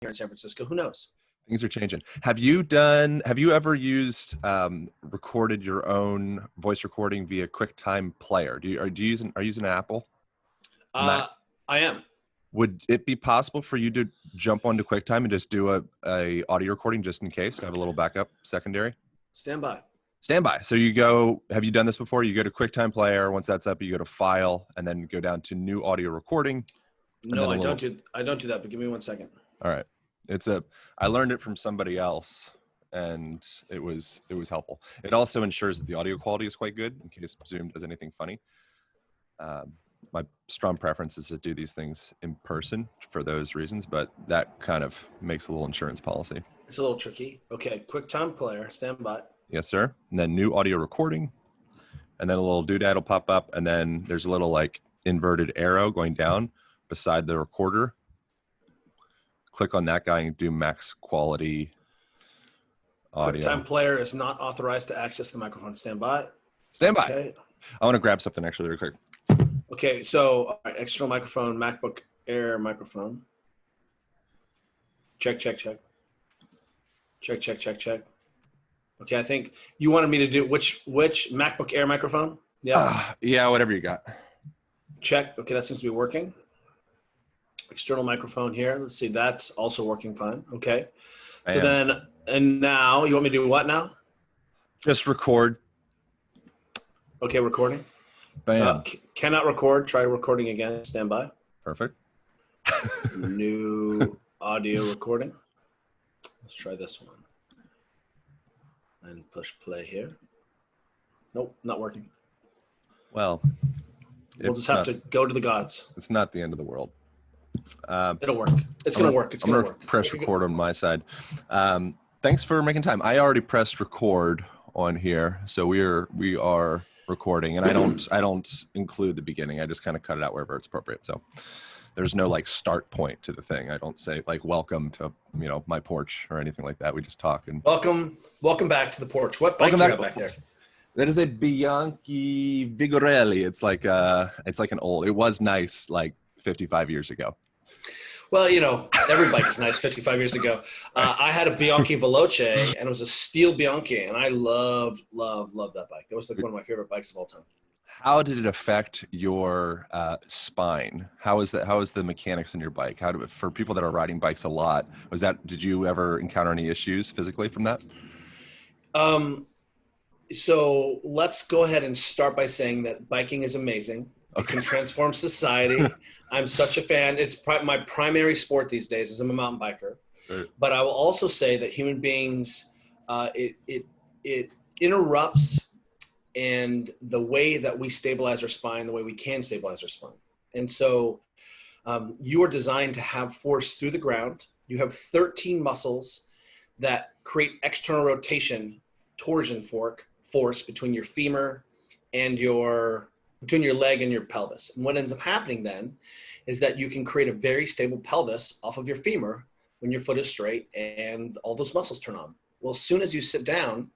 here in San Francisco. Who knows? Things are changing. Have you ever used recorded your own voice recording via QuickTime Player? Are you using an Apple? I am. Would it be possible for you to jump onto QuickTime and just do a audio recording just in case to have a little backup secondary? Stand by. So have you done this before? You go to QuickTime Player. Once that's up, you go to File and then go down to New Audio Recording. No, I don't do that, but give me 1 second. All right. I learned it from somebody else and it was helpful. It also ensures that the audio quality is quite good in case Zoom does anything funny. My strong preference is to do these things in person for those reasons, but that kind of makes a little insurance policy. It's a little tricky. Okay, QuickTime Player, stand by. Yes, sir. And then New Audio Recording, and then a little doodad will pop up, and then there's a little like inverted arrow going down beside the recorder. Click on that guy and do max quality audio. QuickTime Player is not authorized to access the microphone. Stand by. Stand by. Okay. I want to grab something actually really quick. Okay, so external microphone, MacBook Air microphone. Check. Check. Okay, I think you wanted me to do which MacBook Air microphone? Yeah. Yeah, whatever you got. Check. Okay, that seems to be working. External microphone here. Let's see, that's also working fine. Okay. And now you want me to do what now? Just record. Okay, recording. Bam. Cannot record. Try recording again. Stand by. Perfect. New audio recording. Let's try this one. And push play here. Nope, not working. Well, we'll just have to go to the gods. It's not the end of the world. It'll work. It's going to work. It's going to work. Press record on my side. Thanks for making time. I already pressed record on here, so we are recording, and I don't include the beginning. I just kind of cut it out wherever it's appropriate. So there's no like start point to the thing. I don't say like welcome to my porch or anything like that. We just talk and welcome back to the porch. What bike do you have back there? That is a Bianchi Vigorelli. It's like an old. It was nice like 55 years ago. Well, every bike is nice 55 years ago. I had a Bianchi Veloce, and it was a steel Bianchi, and I loved that bike. That was like one of my favorite bikes of all time. How did it affect your spine? How is the mechanics in your bike? For people that are riding bikes a lot, did you ever encounter any issues physically from that? So let's go ahead and start by saying that biking is amazing. It can transform society. I'm such a fan. It's my primary sport these days, as I'm a mountain biker. Right. But I will also say that human beings, it interrupts and the way that we stabilize our spine, the way we can stabilize our spine. And so you are designed to have force through the ground. You have 13 muscles that create external rotation, torsion force between your femur and between your leg and your pelvis. And what ends up happening then is that you can create a very stable pelvis off of your femur when your foot is straight and all those muscles turn on. Well, as soon as you sit down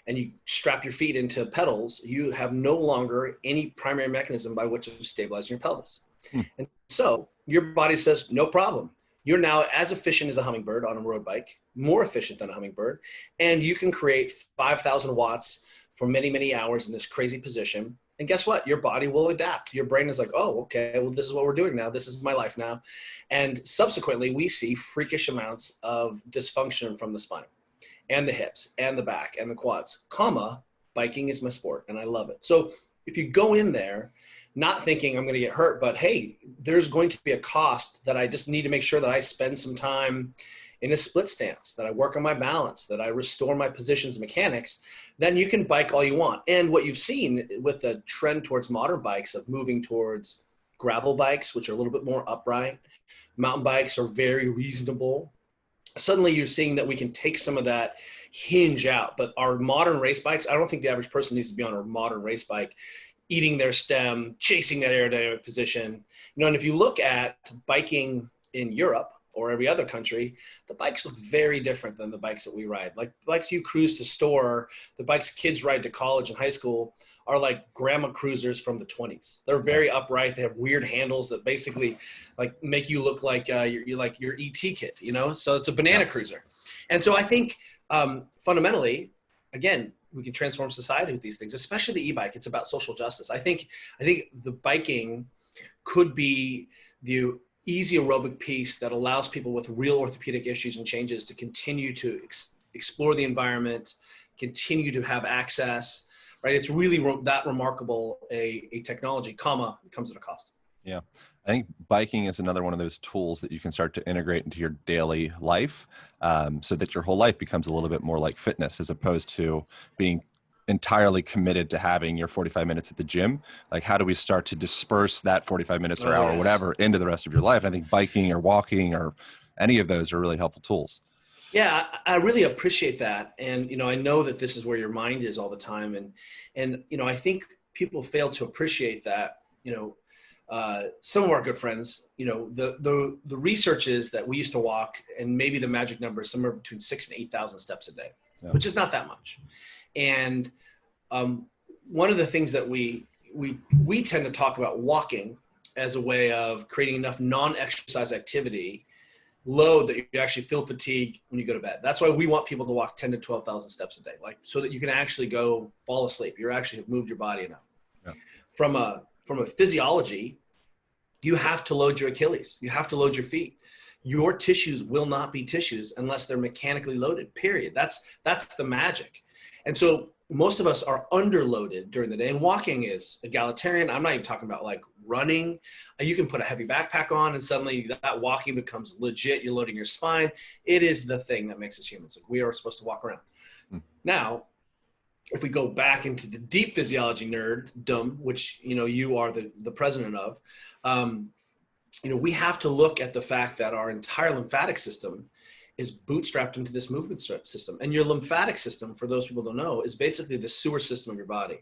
and you strap your feet into pedals, you have no longer any primary mechanism by which of stabilizing your pelvis. And so your body says, no problem. You're now as efficient as a hummingbird on a road bike, more efficient than a hummingbird, and you can create 5,000 watts for many, many hours in this crazy position. And guess what? Your body will adapt. Your brain is like, oh, okay, well, this is what we're doing now. This is my life now. And subsequently, we see freakish amounts of dysfunction from the spine and the hips and the back and the quads, biking is my sport and I love it. So if you go in there, not thinking I'm going to get hurt, but hey, there's going to be a cost that I just need to make sure that I spend some time in a split stance, that I work on my balance, that I restore my positions and mechanics, then you can bike all you want. And what you've seen with the trend towards modern bikes of moving towards gravel bikes, which are a little bit more upright, mountain bikes are very reasonable. Suddenly you're seeing that we can take some of that hinge out. But our modern race bikes, I don't think the average person needs to be on a modern race bike, eating their stem, chasing that aerodynamic position. And if you look at biking in Europe, or every other country, the bikes look very different than the bikes that we ride. Like the bikes you cruise to store, the bikes kids ride to college and high school are like grandma cruisers from the 20s. They're very upright. They have weird handles that basically like make you look like you're like your ET kid, you know? So it's a banana cruiser. And so I think fundamentally, again, we can transform society with these things, especially the e-bike. It's about social justice. I think the biking could be the easy aerobic piece that allows people with real orthopedic issues and changes to continue to explore the environment, continue to have access, right? It's really that remarkable a technology, comma, it comes at a cost. Yeah. I think biking is another one of those tools that you can start to integrate into your daily life, so that your whole life becomes a little bit more like fitness, as opposed to being entirely committed to having your 45 minutes at the gym. Like, how do we start to disperse that 45 minutes or hour or whatever into the rest of your life? And I think biking or walking or any of those are really helpful tools. Yeah, I really appreciate that. And, you know, I know that this is where your mind is all the time. And, you know, I think people fail to appreciate that, you know, some of our good friends, you know, the research is that we used to walk, and maybe the magic number is somewhere between 6,000 and 8,000 steps a day, which is not that much. And one of the things that we tend to talk about walking as a way of creating enough non-exercise activity load that you actually feel fatigue when you go to bed. That's why we want people to walk 10 to 12,000 steps a day, like so that you can actually go fall asleep. You actually have moved your body enough. Yeah. From a physiology, you have to load your Achilles. You have to load your feet. Your tissues will not be tissues unless they're mechanically loaded, period. That's the magic. And so most of us are underloaded during the day, and walking is egalitarian. I'm not even talking about like running. You can put a heavy backpack on and suddenly that walking becomes legit. You're loading your spine. It is the thing that makes us humans. Like, we are supposed to walk around. Now, if we go back into the deep physiology nerddom, which, you know, you are the president of, you know, we have to look at the fact that our entire lymphatic system is bootstrapped into this movement system. And your lymphatic system, for those people who don't know, is basically the sewer system of your body.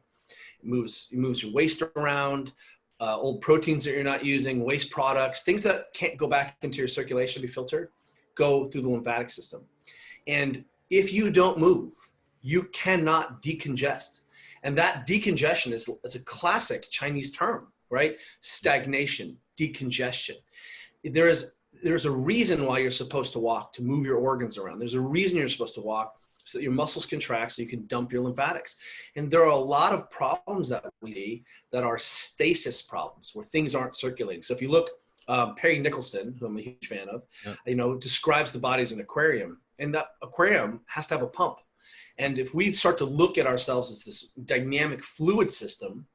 It moves your waste around, old proteins that you're not using, waste products, things that can't go back into your circulation to be filtered, go through the lymphatic system. And if you don't move, you cannot decongest. And that decongestion is a classic Chinese term, right? Stagnation, decongestion. There's a reason why you're supposed to walk, to move your organs around. There's a reason you're supposed to walk, so that your muscles contract, so you can dump your lymphatics. And there are a lot of problems that we see that are stasis problems, where things aren't circulating. So if you look, Perry Nicholson, who I'm a huge fan of, you know, describes the body as an aquarium, and that aquarium has to have a pump. And if we start to look at ourselves as this dynamic fluid system,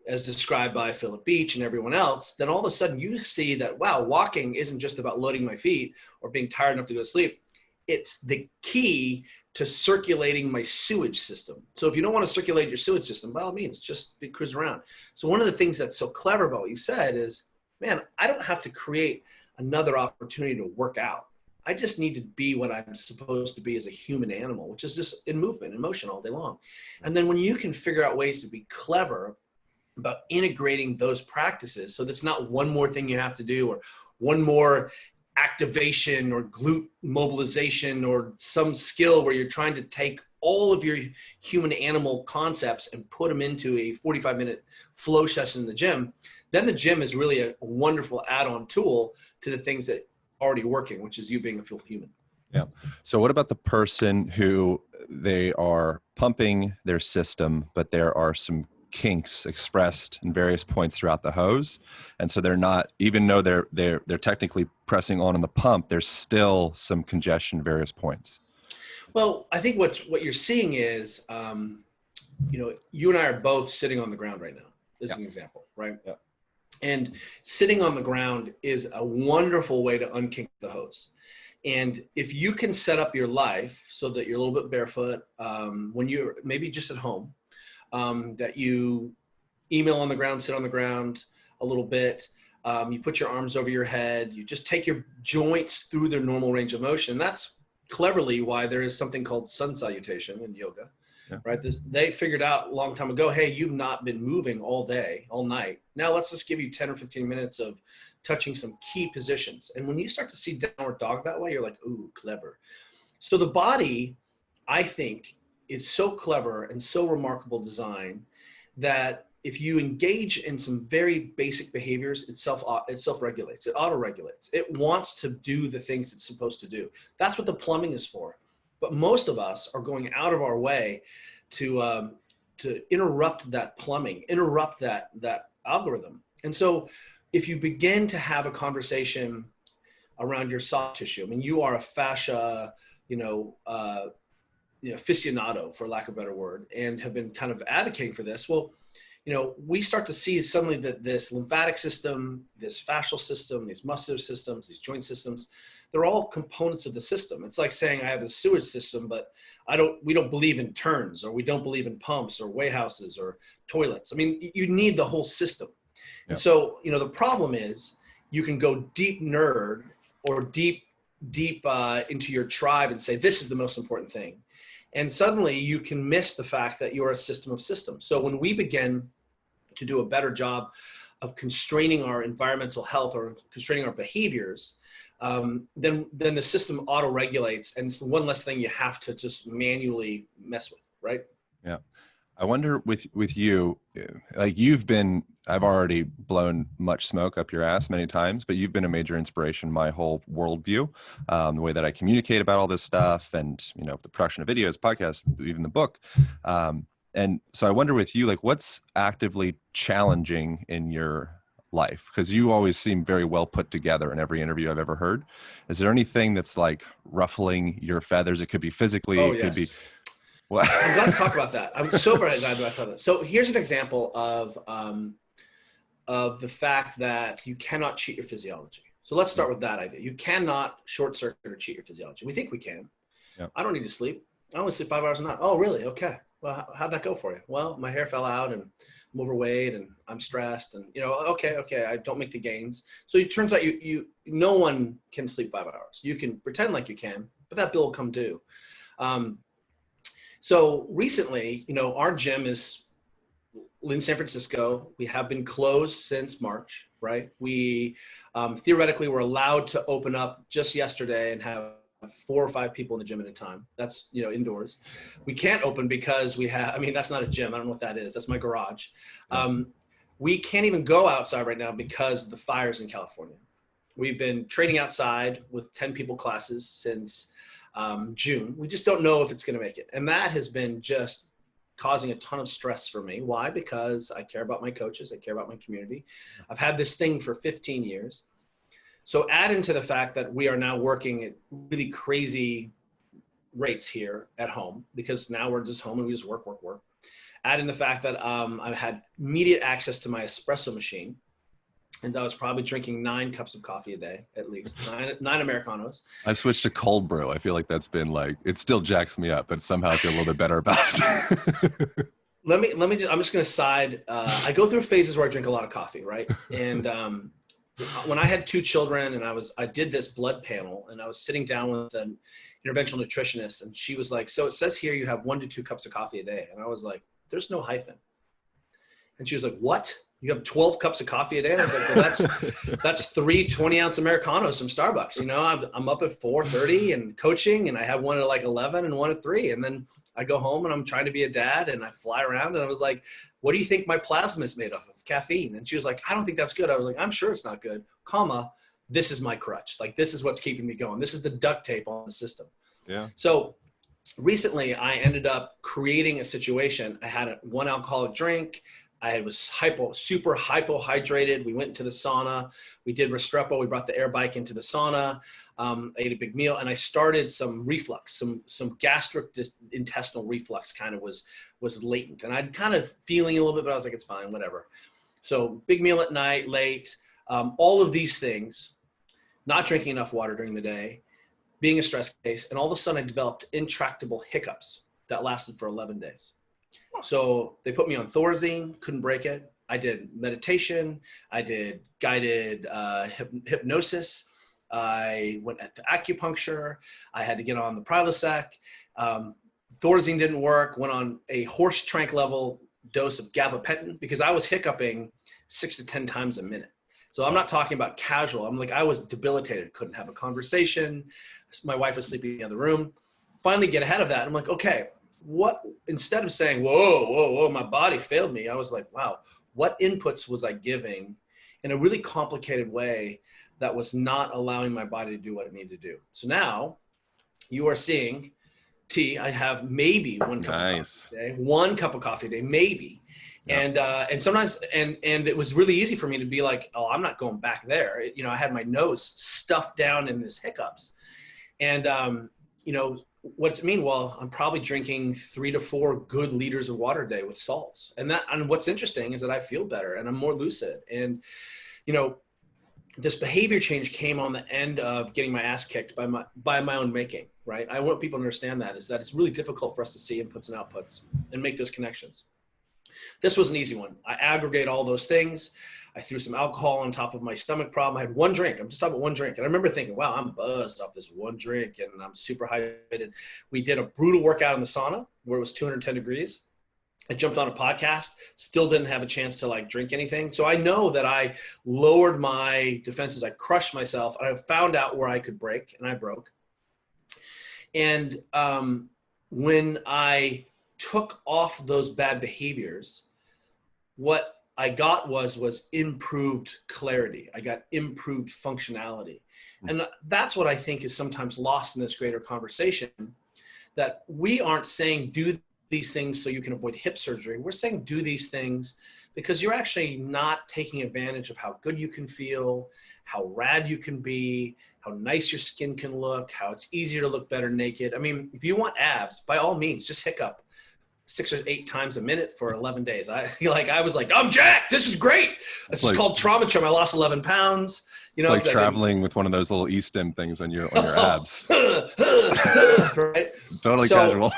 as described by Philip Beach and everyone else, then all of a sudden you see that, wow, walking isn't just about loading my feet or being tired enough to go to sleep. It's the key to circulating my sewage system. So if you don't want to circulate your sewage system, by all means, just cruise around. So one of the things that's so clever about what you said is, man, I don't have to create another opportunity to work out. I just need to be what I'm supposed to be as a human animal, which is just in movement, in motion all day long. And then when you can figure out ways to be clever about integrating those practices, so that's not one more thing you have to do, or one more activation or glute mobilization or some skill where you're trying to take all of your human animal concepts and put them into a 45-minute flow session in the gym, then the gym is really a wonderful add-on tool to the things that are already working, which is you being a full human. Yeah. So what about the person who they are pumping their system, but there are some kinks expressed in various points throughout the hose, and so they're not, even though they're technically pressing on the pump, there's still some congestion at various points? Well, I think what you're seeing is, you know, you and I are both sitting on the ground right now. This is an example, right? Yeah. And sitting on the ground is a wonderful way to unkink the hose. And if you can set up your life so that you're a little bit barefoot, when you're maybe just at home, that you email on the ground, sit on the ground a little bit, you put your arms over your head, you just take your joints through their normal range of motion. That's cleverly why there is something called sun salutation in yoga, right? They figured out a long time ago, hey, you've not been moving all day, all night. Now let's just give you 10 or 15 minutes of touching some key positions. And when you start to see downward dog that way, you're like, ooh, clever. So the body, I think, is so clever and so remarkable design that if you engage in some very basic behaviors, it self-regulates, it auto-regulates. It wants to do the things it's supposed to do. That's what the plumbing is for. But most of us are going out of our way to interrupt that plumbing, interrupt that algorithm. And so if you begin to have a conversation around your soft tissue, I mean, you are a fascia, aficionado, for lack of a better word, and have been kind of advocating for this. Well, we start to see suddenly that this lymphatic system, this fascial system, these muscular systems, these joint systems, they're all components of the system. It's like saying I have a sewage system, but we don't believe in turns, or we don't believe in pumps or weigh houses or toilets. I mean, you need the whole system. Yeah. And so, the problem is you can go deep nerd or deep into your tribe and say, this is the most important thing. And suddenly you can miss the fact that you're a system of systems. So when we begin to do a better job of constraining our environmental health or constraining our behaviors, then the system auto-regulates, and it's one less thing you have to just manually mess with, right? Yeah. I wonder with you, like I've already blown much smoke up your ass many times, but you've been a major inspiration in my whole worldview, the way that I communicate about all this stuff, and the production of videos, podcasts, even the book. And so I wonder with you, like, what's actively challenging in your life? Because you always seem very well put together in every interview I've ever heard. Is there anything that's like ruffling your feathers? It could be physically, it could yes. be. Well, I'm glad to talk about that. I'm so glad to talk about that. So here's an example of the fact that you cannot cheat your physiology. So let's start with that idea. You cannot short circuit or cheat your physiology. We think we can. Yep. I don't need to sleep. I only sleep 5 hours a night. Oh, really? Okay. Well, how'd that go for you? Well, my hair fell out and I'm overweight and I'm stressed and, okay. I don't make the gains. So it turns out no one can sleep 5 hours. You can pretend like you can, but that bill will come due. So recently, our gym is in San Francisco. We have been closed since March, right? We theoretically were allowed to open up just yesterday and have 4 or 5 people in the gym at a time. That's, indoors. We can't open because that's not a gym. I don't know what that is. That's my garage. We can't even go outside right now because of the fires in California. We've been training outside with 10 people classes since June. We just don't know if it's going to make it. And that has been just causing a ton of stress for me. Why? Because I care about my coaches. I care about my community. I've had this thing for 15 years. So add into the fact that we are now working at really crazy rates here at home, because now we're just home and we just work. Add in the fact that I've had immediate access to my espresso machine. And I was probably drinking 9 cups of coffee a day, at least 9 Americanos. I've switched to cold brew. I feel like that's been it still jacks me up, but somehow I feel a little bit better about it. I'm just going to side. I go through phases where I drink a lot of coffee, right? And when I had 2 children and I did this blood panel, and I was sitting down with an interventional nutritionist, and she was like, so it says here you have 1 to 2 cups of coffee a day. And I was like, there's no hyphen. And she was like, what? You have 12 cups of coffee a day? And I was like, well, that's 3 20-ounce Americanos from Starbucks. I'm up at 4:30 and coaching, and I have one at like 11 and one at 3. And then I go home and I'm trying to be a dad and I fly around, and I was like, what do you think my plasma is made of? Caffeine. And she was like, I don't think that's good. I was like, I'm sure it's not good, this is my crutch. Like, this is what's keeping me going. This is the duct tape on the system. Yeah. So recently I ended up creating a situation. I had 1 alcoholic drink. I was super hypohydrated. We went into the sauna. We did Restrepo. We brought the air bike into the sauna. I ate a big meal, and I started some reflux, some gastric intestinal reflux kind of was latent. And I'd kind of feeling a little bit, but I was like, it's fine, whatever. So big meal at night, late, all of these things, not drinking enough water during the day, being a stress case. And all of a sudden I developed intractable hiccups that lasted for 11 days. So they put me on Thorazine, couldn't break it. I did meditation. I did guided hypnosis. I went to acupuncture. I had to get on the Prilosec. Thorazine didn't work. Went on a horse tranq level dose of gabapentin because I was hiccuping 6 to 10 times a minute. So I'm not talking about casual. I'm like, I was debilitated, couldn't have a conversation. My wife was sleeping in the other room. Finally get ahead of that. I'm like, okay, instead of saying, whoa, my body failed me, I was like, wow, what inputs was I giving in a really complicated way that was not allowing my body to do what it needed to do? So now you are seeing tea. I have maybe one cup of coffee a day, one cup of coffee a day, maybe. Yeah. And sometimes, and it was really easy for me to be like, oh, I'm not going back there. I had my nose stuffed down in this hiccups. And, what does it mean? Well, I'm probably drinking 3 to 4 good liters of water a day with salts. And what's interesting is that I feel better and I'm more lucid. And, this behavior change came on the end of getting my ass kicked by my own making, right? I want people to understand that it's really difficult for us to see inputs and outputs and make those connections. This was an easy one. I aggregate all those things. I threw some alcohol on top of my stomach problem. I had one drink. I'm just talking about one drink. And I remember thinking, wow, I'm buzzed off this one drink and I'm super hydrated. We did a brutal workout in the sauna where it was 210 degrees. I jumped on a podcast, still didn't have a chance to drink anything. So I know that I lowered my defenses. I crushed myself. I found out where I could break, and I broke. And when I took off those bad behaviors, what I got was improved clarity. I got improved functionality. And that's what I think is sometimes lost in this greater conversation, that we aren't saying do these things so you can avoid hip surgery. We're saying do these things because you're actually not taking advantage of how good you can feel, how rad you can be, how nice your skin can look, how it's easier to look better naked. I mean, if you want abs, by all means, just hiccup 6 or 8 times a minute for 11 days. I was like, I'm jacked. This is great. It's called trauma trim. I lost 11 pounds. It's like traveling with one of those little e-stim things on your abs. Right? Totally casual.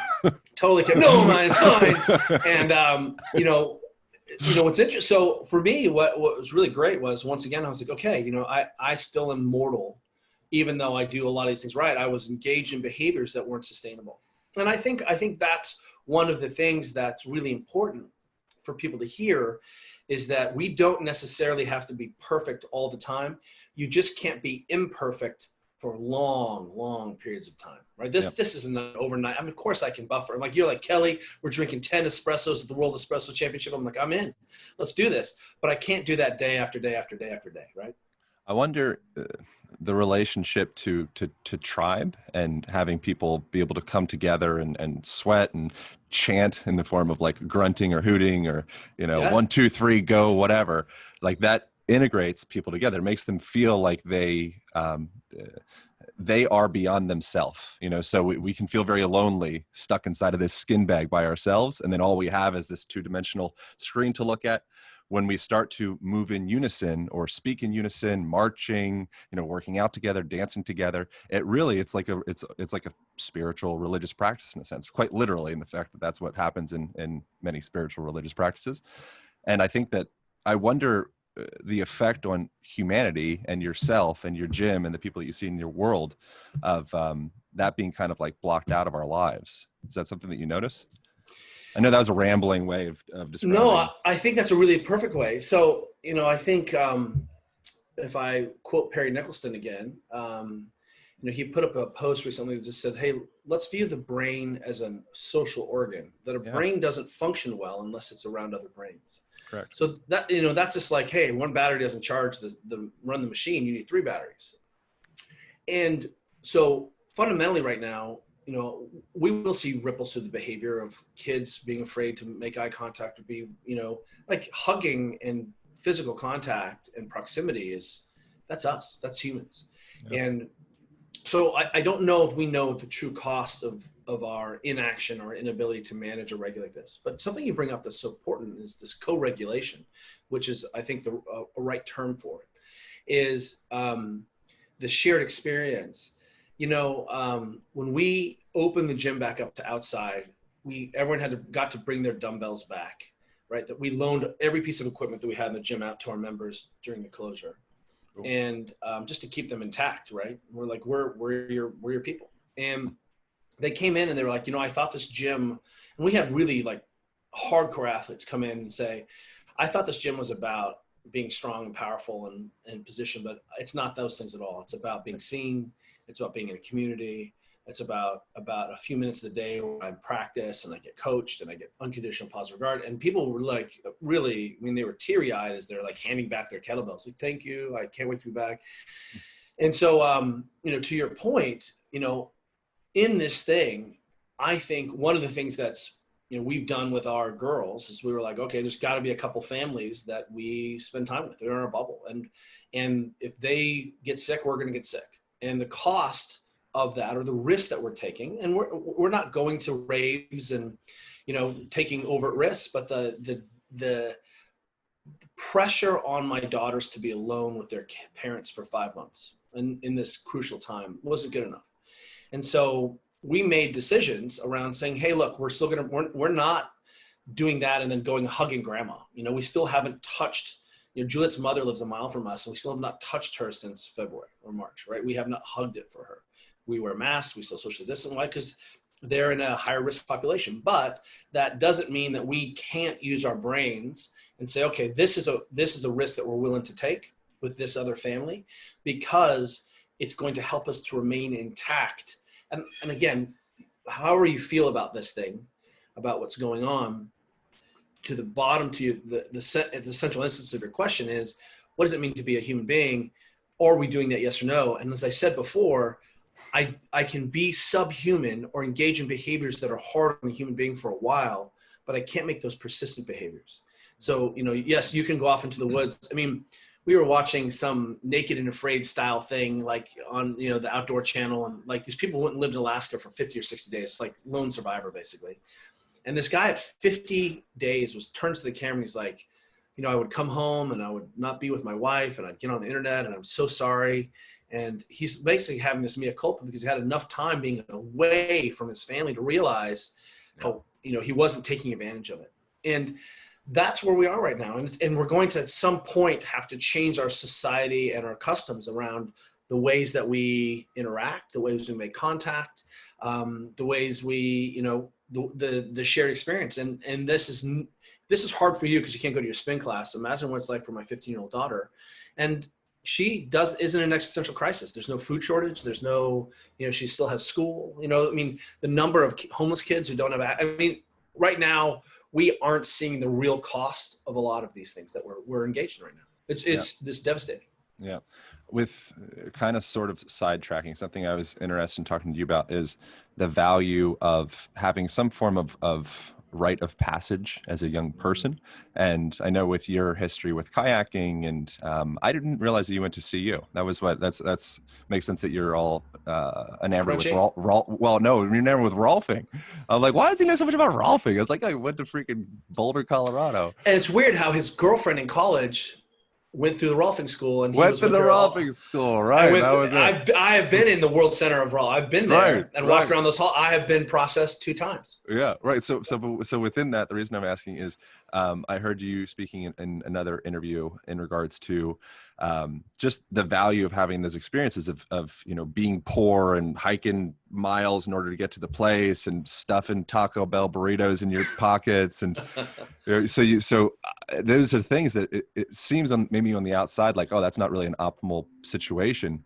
Totally casual. No, man, it's fine. And, what's interesting. So for me, what was really great was, once again, I was like, okay, I still am mortal, even though I do a lot of these things right. I was engaged in behaviors that weren't sustainable. And I think that's one of the things that's really important for people to hear, is that we don't necessarily have to be perfect all the time. You just can't be imperfect for long, long periods of time, right? This isn't an overnight. I mean, of course I can buffer. I'm like, you're like, Kelly, we're drinking 10 espressos at the World Espresso Championship. I'm like, I'm in. Let's do this. But I can't do that day after day after day after day, right? I wonder the relationship to tribe and having people be able to come together and sweat and chant in the form of grunting or hooting or 1, 2, 3, go, whatever. Like that integrates people together. It makes them feel like they are beyond themselves. So we can feel very lonely, stuck inside of this skin bag by ourselves, and then all we have is this 2-dimensional screen to look at. When we start to move in unison or speak in unison, marching, working out together, dancing together, it's like a spiritual religious practice in a sense, quite literally, in the fact that that's what happens in many spiritual religious practices. And I think that I wonder the effect on humanity and yourself and your gym and the people that you see in your world of that being kind of blocked out of our lives. Is that something that you notice? I know that was a rambling way of describing. No, I think that's a really perfect way. So, I think if I quote Perry Nicholson again, he put up a post recently that just said, hey, let's view the brain as a social organ, that a brain doesn't function well unless it's around other brains. Correct. So that, that's just like, hey, one battery doesn't charge run the machine. You need 3 batteries. And so fundamentally right now, we will see ripples through the behavior of kids being afraid to make eye contact or be, hugging and physical contact and proximity that's us, that's humans. Yep. And so I don't know if we know the true cost of our inaction or inability to manage or regulate this, but something you bring up that's so important is this co-regulation, which is, I think, a right term for it, is the shared experience. When we opened the gym back up to outside, everyone got to bring their dumbbells back, right? That we loaned every piece of equipment that we had in the gym out to our members during the closure. Cool. And just to keep them intact, right? We're like, we're your people. And they came in and they were like, I thought this gym, and we had really hardcore athletes come in and say, I thought this gym was about being strong and powerful and position, but it's not those things at all. It's about being seen. It's about being in a community. It's about a few minutes of the day where I practice and I get coached and I get unconditional positive regard. And people were like, really, I mean, they were teary eyed as they're like handing back their kettlebells. Like, thank you. I can't wait to be back. And so, you know, to your point, you know, in this thing, I think one of the things that's, you know, we've done with our girls is we were like, okay, there's got to be a couple families that we spend time with. They're in our bubble. And if they get sick, we're going to get sick. And the cost of that, or the risk that we're taking, and we're not going to raves and, you know, taking overt risks, but the pressure on my daughters to be alone with their parents for 5 months and in this crucial time wasn't good enough. And so we made decisions around saying, hey, look, we're not doing that and then going hugging grandma. You know, we still haven't touched, you know, Juliet's mother lives a mile from us, and we still have not touched her since February or March, right? We have not hugged it for her. We wear masks, we still social distance. Why? Because they're in a higher risk population. But that doesn't mean that we can't use our brains and say, okay, this is a risk that we're willing to take with this other family, because it's going to help us to remain intact. And again, however you feel about this thing, about what's going on, to the bottom, to you, the central instance of your question is, what does it mean to be a human being? Or are we doing that, yes or no? And as I said before, I can be subhuman or engage in behaviors that are hard on a human being for a while, but I can't make those persistent behaviors. So, you know, yes, you can go off into the woods. I mean, we were watching some Naked and Afraid style thing, like on, you know, the Outdoor Channel, and like these people went and lived in Alaska for 50 or 60 days. It's like lone survivor, basically. And this guy at 50 days turns to the camera and he's like, you know, I would come home and I would not be with my wife and I'd get on the internet and I'm so sorry. And he's basically having this mea culpa because he had enough time being away from his family to realize how, you know, he wasn't taking advantage of it. And that's where we are right now. And we're going to at some point have to change our society and our customs around the ways that we interact, the ways we make contact, the ways we, you know, the shared experience. And this is hard for you because you can't go to your spin class. Imagine what it's like for my 15-year-old daughter. And she is in an existential crisis. There's no food shortage. There's no, you know, she still has school. You know, I mean, the number of homeless kids who don't have, I mean, right now we aren't seeing the real cost of a lot of these things that we're engaged in right now. It's this devastating. Yeah. With kind of sort of sidetracking, something I was interested in talking to you about is the value of having some form of rite of passage as a young person. And I know with your history with kayaking, and I didn't realize that you went to CU. That was that's makes sense that you're all enamored with well, no, you're enamored with Rolfing. I'm like, why does he know so much about Rolfing? I was like, I went to freaking Boulder, Colorado. And it's weird how his girlfriend in college went through the Rolfing school, and went to the Rolfing school, right? I have been in the World Center of Rolf. I've been there and walked around those halls. I have been processed 2 times. Yeah, right. So within that, the reason I'm asking is, I heard you speaking in another interview in regards to just the value of having those experiences of you know, being poor and hiking miles in order to get to the place and stuffing Taco Bell burritos in your pockets, and so those are things that it seems maybe on the outside like, oh, that's not really an optimal situation.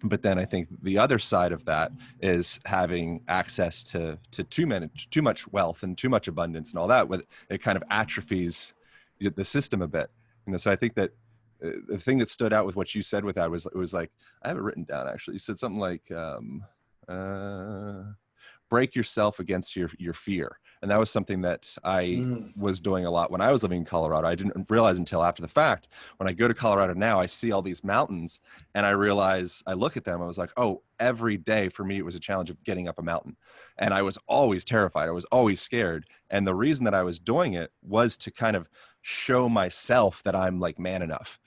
But then I think the other side of that is having access to too much wealth and too much abundance and all that. It kind of atrophies the system a bit. You know, so I think that the thing that stood out with what you said with that was, it was like, I have it written down actually. You said something like, break yourself against your fear. And that was something that I was doing a lot when I was living in Colorado. I didn't realize until after the fact. When I go to Colorado now, I see all these mountains and I realize, I look at them, I was like, oh, every day for me, it was a challenge of getting up a mountain. And I was always terrified. I was always scared. And the reason that I was doing it was to kind of show myself that I'm like man enough.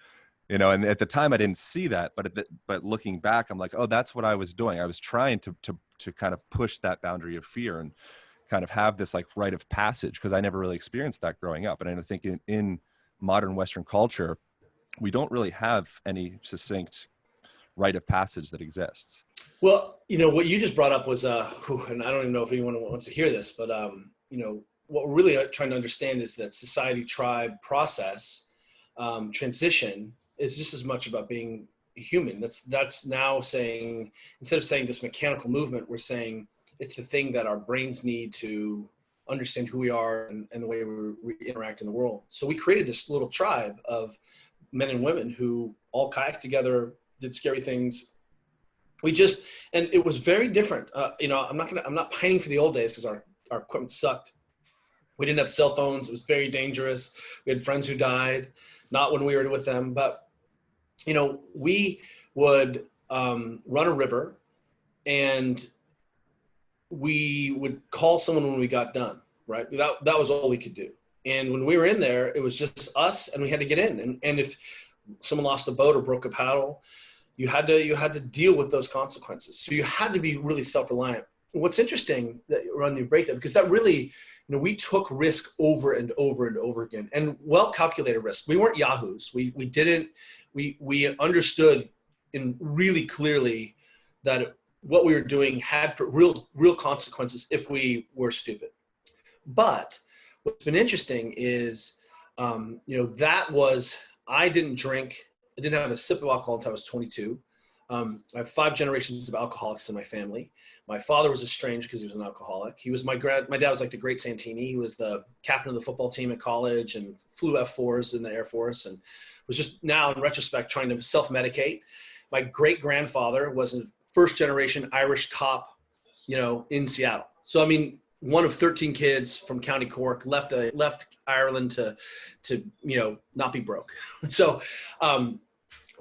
You know, and at the time I didn't see that, but looking back, I'm like, oh, that's what I was doing. I was trying to kind of push that boundary of fear and kind of have this like rite of passage, because I never really experienced that growing up. And I think in modern Western culture, we don't really have any succinct rite of passage that exists. Well, you know, what you just brought up was, and I don't even know if anyone wants to hear this, but, you know, what we're really trying to understand is that society tribe process transition is just as much about being human. That's now saying, instead of saying this mechanical movement, we're saying it's the thing that our brains need to understand who we are and the way we interact in the world. So we created this little tribe of men and women who all kayaked together, did scary things. And it was very different. I'm not pining for the old days because our equipment sucked. We didn't have cell phones. It was very dangerous. We had friends who died, not when we were with them, but we would run a river, and we would call someone when we got done, right? That was all we could do. And when we were in there, it was just us, and we had to get in. And if someone lost a boat or broke a paddle, you had to deal with those consequences. So you had to be really self-reliant. What's interesting that you run the break that, because that really, we took risk over and over and over again, and well-calculated risk. We weren't yahoos. We understood in really clearly that what we were doing had real consequences if we were stupid. But what's been interesting is, I didn't drink. I didn't have a sip of alcohol until I was 22. I have 5 generations of alcoholics in my family. My father was estranged because he was an alcoholic. He was my dad was like the great Santini. He was the captain of the football team at college and flew F-4s in the Air Force, and was just now in retrospect trying to self-medicate. My great grandfather was a first generation Irish cop, in Seattle. So, I mean, one of 13 kids from County Cork, left Ireland to not be broke. So,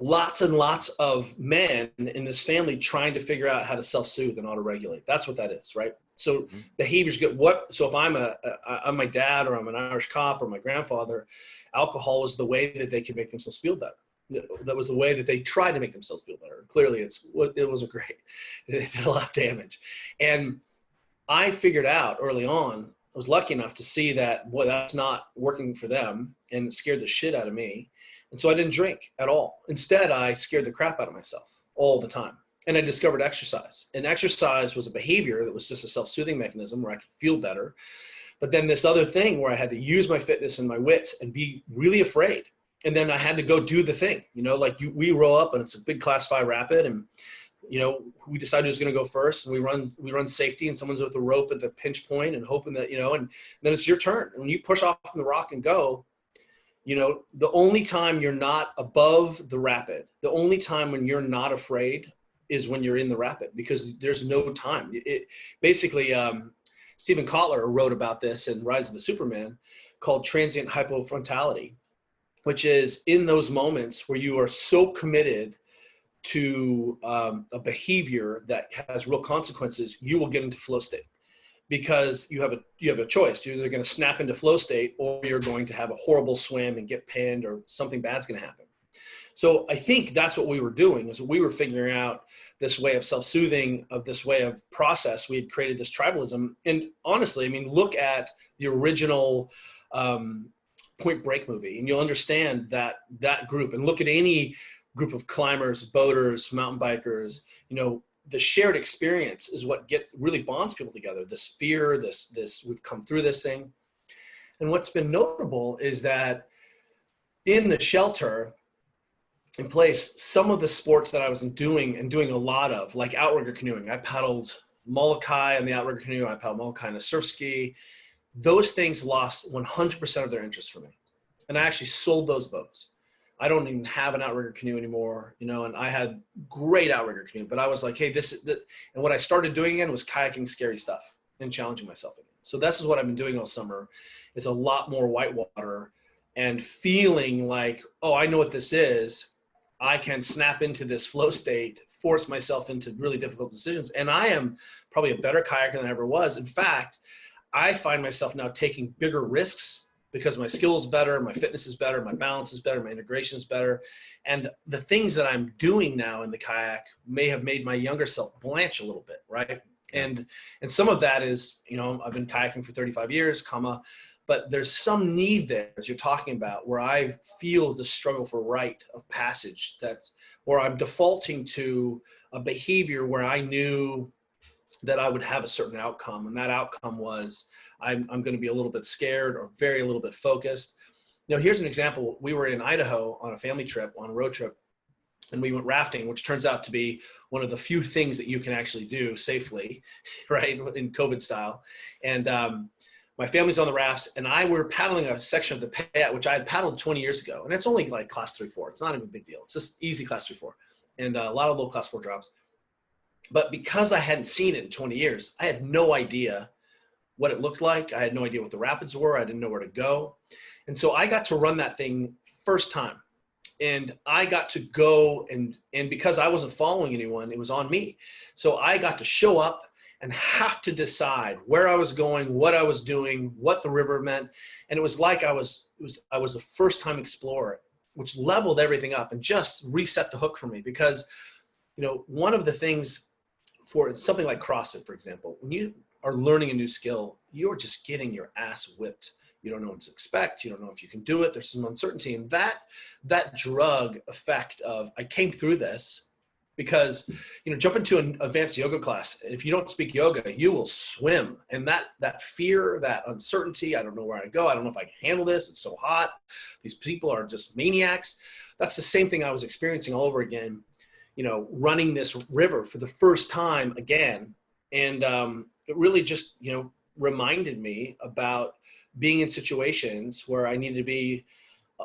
lots and lots of men in this family trying to figure out how to self-soothe and auto-regulate. That's what that is, right? So behaviors get so if I'm my dad, or I'm an Irish cop, or my grandfather, alcohol was the way that they could make themselves feel better. That was the way that they tried to make themselves feel better. Clearly it wasn't great. It did a lot of damage. And I figured out early on, I was lucky enough to see that, boy, that's not working for them, and it scared the shit out of me. And so I didn't drink at all. Instead, I scared the crap out of myself all the time. And I discovered exercise. And exercise was a behavior that was just a self-soothing mechanism where I could feel better. But then this other thing where I had to use my fitness and my wits and be really afraid. And then I had to go do the thing, we roll up and it's a big class 5 rapid, and we decided who's going to go first, and we run safety, and someone's with a rope at the pinch point and hoping that, and then it's your turn. And when you push off from the rock and go, the only time you're not above the rapid, the only time when you're not afraid is when you're in the rapid, because there's no time. Basically, Stephen Kotler wrote about this in Rise of the Superman, called transient hypofrontality, which is in those moments where you are so committed to a behavior that has real consequences, you will get into flow state, because you have a choice. You're either going to snap into flow state, or you're going to have a horrible swim and get pinned, or something bad's going to happen. So I think that's what we were doing, is we were figuring out this way of self-soothing, of this way of process. We had created this tribalism. And honestly, I mean, look at the original Point Break movie, and you'll understand that group, and look at any group of climbers, boaters, mountain bikers, the shared experience is what really bonds people together. This fear, this we've come through this thing. And what's been notable is that in the shelter in place, some of the sports that I was doing a lot of, like outrigger canoeing, I paddled Molokai on the outrigger canoe, I paddled Molokai on a surf ski. Those things lost 100% of their interest for me. And I actually sold those boats. I don't even have an outrigger canoe anymore, and I had great outrigger canoe, but I was like, hey, and what I started doing again was kayaking scary stuff and challenging myself again. So this is what I've been doing all summer, is a lot more whitewater, and feeling like, oh, I know what this is. I can snap into this flow state, force myself into really difficult decisions. And I am probably a better kayaker than I ever was. In fact, I find myself now taking bigger risks, because my skill is better, my fitness is better, my balance is better, my integration is better. And the things that I'm doing now in the kayak may have made my younger self blanch a little bit, right? And some of that is, I've been kayaking for 35 years, but there's some need there, as you're talking about, where I feel the struggle for rite of passage, where I'm defaulting to a behavior where I knew that I would have a certain outcome. And that outcome was, I'm going to be a little bit scared, or a little bit focused. here's an example. We were in Idaho on a family trip, on a road trip, and we went rafting, which turns out to be one of the few things that you can actually do safely, right, in COVID style. And my family's on the rafts, and I were paddling a section of the Payette, which I had paddled 20 years ago. And it's only like class 3-4. It's not even a big deal. It's just easy class 3-4. And a lot of low class 4 drops. But because I hadn't seen it in 20 years, I had no idea what it looked like. I had no idea what the rapids were. I didn't know where to go. And so I got to run that thing first time. And I got to go, and because I wasn't following anyone, it was on me. So I got to show up and have to decide where I was going, what I was doing, what the river meant. And it was like I was a first-time explorer, which leveled everything up and just reset the hook for me. Because, one of the things for something like CrossFit, for example, when you are learning a new skill, you're just getting your ass whipped. You don't know what to expect. You don't know if you can do it. There's some uncertainty. And that drug effect of, I came through this because, jump into an advanced yoga class. If you don't speak yoga, you will swim. And that fear, that uncertainty, I don't know where I go. I don't know if I can handle this. It's so hot. These people are just maniacs. That's the same thing I was experiencing all over again, running this river for the first time again. And it really just, reminded me about being in situations where I needed to be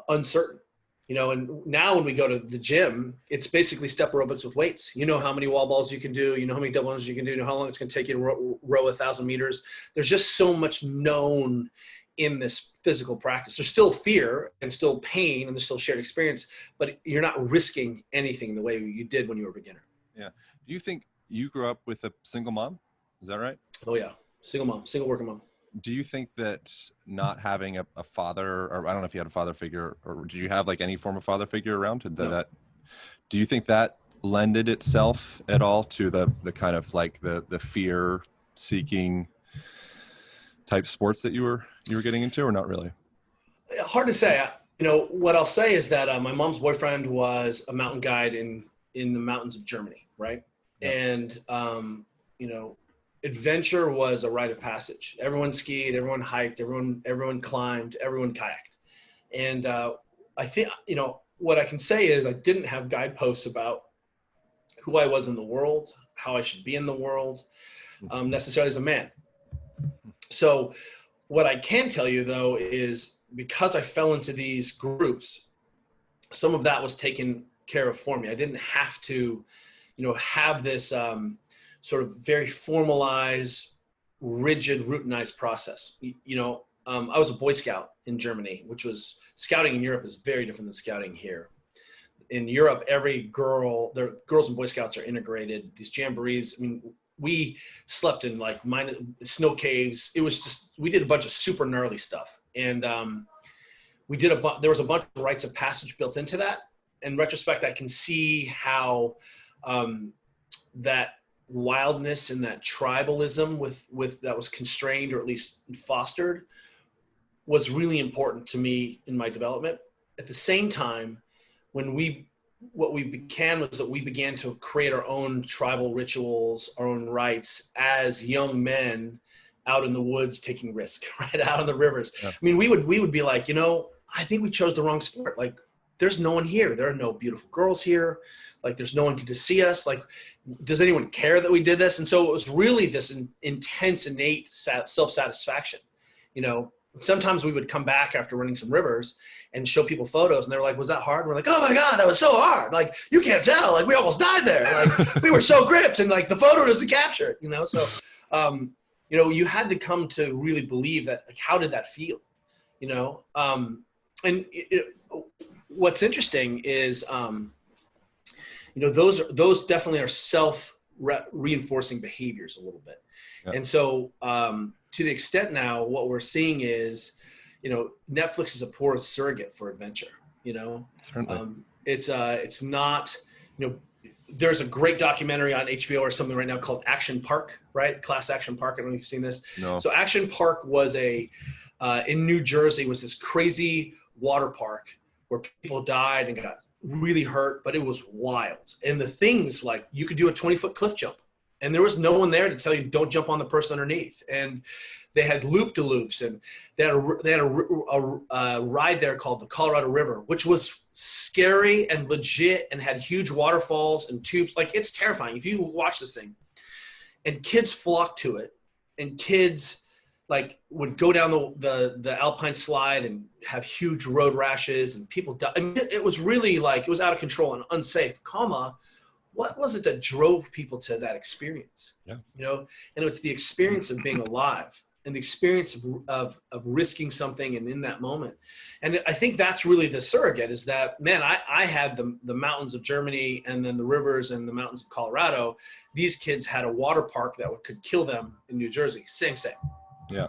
uncertain, and now when we go to the gym, it's basically step aerobics with weights. You know how many wall balls you can do, how many double lunges you can do, how long it's going to take you to row 1,000 meters. There's just so much known in this physical practice. There's still fear and still pain and there's still shared experience, but you're not risking anything the way you did when you were a beginner. Yeah. Do you think you grew up with a single mom? Is that right? Oh yeah. Single mom, single working mom. Do you think that not having a father, or I don't know if you had a father figure, or did you have like any form of father figure around? Do you think that lended itself at all to the kind of like the fear seeking type sports that you were getting into, or not really? Hard to say. What I'll say is that my mom's boyfriend was a mountain guide in the mountains of Germany, right? Yeah. And adventure was a rite of passage. Everyone skied, everyone hiked, everyone climbed, everyone kayaked. And I think, what I can say is I didn't have guideposts about who I was in the world, how I should be in the world, necessarily as a man. So what I can tell you though is because I fell into these groups, some of that was taken care of for me. I didn't have to, have this sort of very formalized, rigid, routinized process. I was a Boy Scout in Germany, which was, scouting in Europe is very different than scouting here. In Europe, girls and Boy Scouts are integrated. These jamborees, we slept in like snow caves. It was just, we did a bunch of super gnarly stuff. And there was a bunch of rites of passage built into that. In retrospect, I can see how that wildness and that tribalism with that was constrained or at least fostered was really important to me in my development. At the same time, what we began to create our own tribal rituals, our own rites as young men out in the woods taking risk, right, out on the rivers. Yeah. We would be like, I think we chose the wrong sport. Like, there's no one here. There are no beautiful girls here. Like, there's no one to see us. Like, does anyone care that we did this? And so it was really this intense, innate self-satisfaction. Sometimes we would come back after running some rivers and show people photos, and they were like, was that hard? And we're like, oh my God, that was so hard. Like, you can't tell. Like, we almost died there. Like, we were so gripped, and like the photo doesn't capture it, So, you had to come to really believe that, like, how did that feel? What's interesting is, those definitely are self-reinforcing behaviors a little bit. Yeah. And so to the extent now, what we're seeing is, Netflix is a poor surrogate for adventure. Certainly. It's not, there's a great documentary on HBO or something right now called Action Park, right? Class Action Park. I don't know if you've seen this. No. So Action Park was in New Jersey, was this crazy water park where people died and got really hurt, but it was wild. And the things, like, you could do a 20-foot cliff jump, And there was no one there to tell you, don't jump on the person underneath. And they had loop-de-loops, and they had a ride there called the Colorado River, which was scary and legit and had huge waterfalls and tubes. Like, it's terrifying if you watch this thing. And kids flocked to it, and kids like would go down the alpine slide and have huge road rashes, and people died. I mean, it was really like, it was out of control and unsafe, what was it that drove people to that experience? Yeah. You know, and it's the experience of being alive and the experience of risking something and in that moment. And I think that's really the surrogate, is that, man, I had the mountains of Germany and then the rivers and the mountains of Colorado. These kids had a water park that could kill them in New Jersey. Same. Yeah.